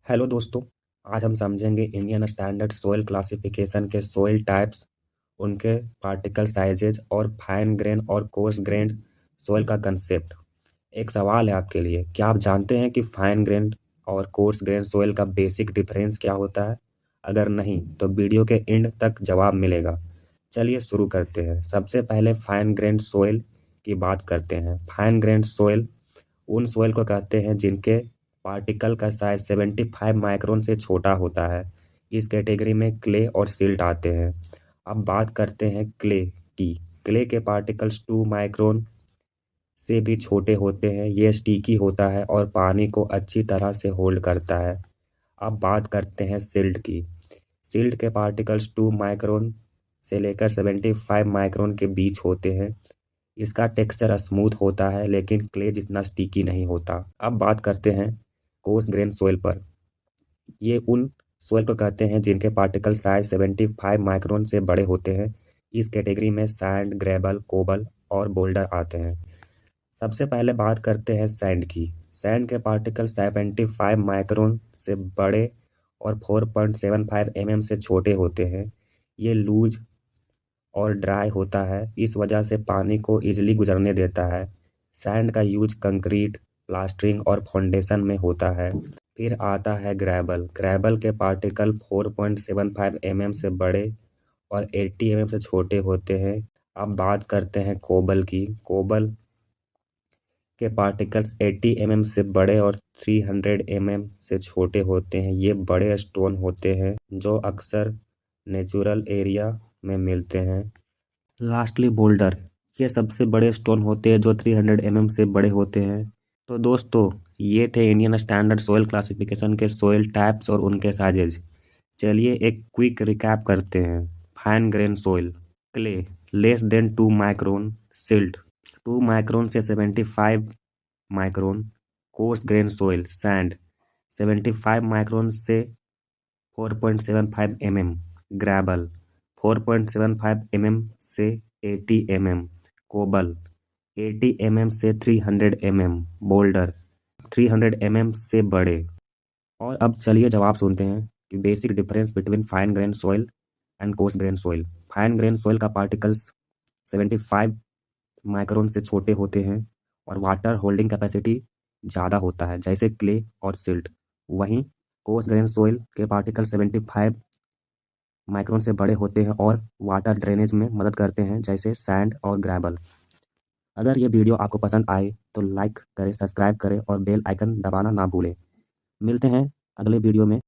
Hello दोस्तों। आज हम समझेंगे इंडियन स्टैंडर्ड सोइल क्लासिफिकेशन के सोइल टाइप्स, उनके पार्टिकल साइजेज और फाइन ग्रेन और कोर्स ग्रेन्ड सोइल का कंसेप्ट। एक सवाल है आपके लिए, क्या आप जानते हैं कि फाइन ग्रेन और कोर्स ग्रेन सोइल का बेसिक डिफरेंस क्या होता है? अगर नहीं तो वीडियो के एंड तक जवाब मिलेगा। चलिए शुरू करते हैं। सबसे पहले फाइन ग्रेन सोइल की बात करते हैं। फाइन ग्रेन सोइल उन सोइल को कहते हैं जिनके पार्टिकल का साइज 75 माइक्रोन से छोटा होता है। इस कैटेगरी में क्ले और सिल्ट आते हैं। अब बात करते हैं क्ले की। क्ले के पार्टिकल्स 2 माइक्रोन से भी छोटे होते हैं। ये स्टिकी होता है और पानी को अच्छी तरह से होल्ड करता है। अब बात करते हैं सिल्ट की। सिल्ट के पार्टिकल्स 2 माइक्रोन से लेकर 75 माइक्रोन के बीच होते हैं। इसका टेक्सचर स्मूथ होता है लेकिन क्ले जितना स्टिकी नहीं होता। अब बात करते हैं कोर्स ग्रेन सोइल पर। ये उन सोइल को कहते हैं जिनके पार्टिकल साइज 75 माइक्रोन से बड़े होते हैं। इस कैटेगरी में सैंड, ग्रेबल, कोबल और बोल्डर आते हैं। सबसे पहले बात करते हैं सैंड की। सैंड के पार्टिकल 75 माइक्रोन से बड़े और 4.75 mm से छोटे होते हैं। ये लूज और ड्राई होता है, इस वजह से पानी को इजीली गुजरने देता है। सैंड का यूज कंक्रीट, प्लास्टरिंग और फाउंडेशन में होता है। फिर आता है ग्रेबल। ग्रेबल के पार्टिकल 4.75 mm से बड़े और 80 mm से छोटे होते हैं। अब बात करते हैं कोबल की। कोबल के पार्टिकल्स 80 mm से बड़े और 300 mm से छोटे होते हैं। ये बड़े स्टोन होते हैं जो अक्सर नेचुरल एरिया में मिलते हैं। लास्टली बोल्डर, ये सबसे बड़े स्टोन होते हैं जो 300 mm से बड़े होते हैं। तो दोस्तों, ये थे इंडियन स्टैंडर्ड सोइल क्लासिफिकेशन के सोइल टाइप्स और उनके साइजेज। चलिए एक क्विक रिकैप करते हैं। Fine grain soil, clay less than 2 micron, silt 2 micron से 75 micron, coarse grain soil sand 75 micron से 4.75 mm, ग्रेबल 4.75 mm से 80 mm, कोबल 80 mm से 300 mm, बोल्डर 300 mm से बड़े। और अब चलिए जवाब सुनते हैं कि basic difference between fine grain soil and coarse grain soil. Fine grain soil का पार्टिकल्स 75 माइक्रोन से छोटे होते हैं और वाटर होल्डिंग कैपेसिटी ज़्यादा होता है जैसे क्ले और सिल्ट। वहीं कोर्स ग्रेन सोइल के पार्टिकल 75 माइक्रोन से बड़े होते हैं और वाटर ड्रेनेज में मदद करते हैं जैसे सैंड और ग्रेबल। अगर ये वीडियो आपको पसंद आए तो लाइक करें, सब्सक्राइब करें और बेल आइकन दबाना ना भूलें। मिलते हैं अगले वीडियो में।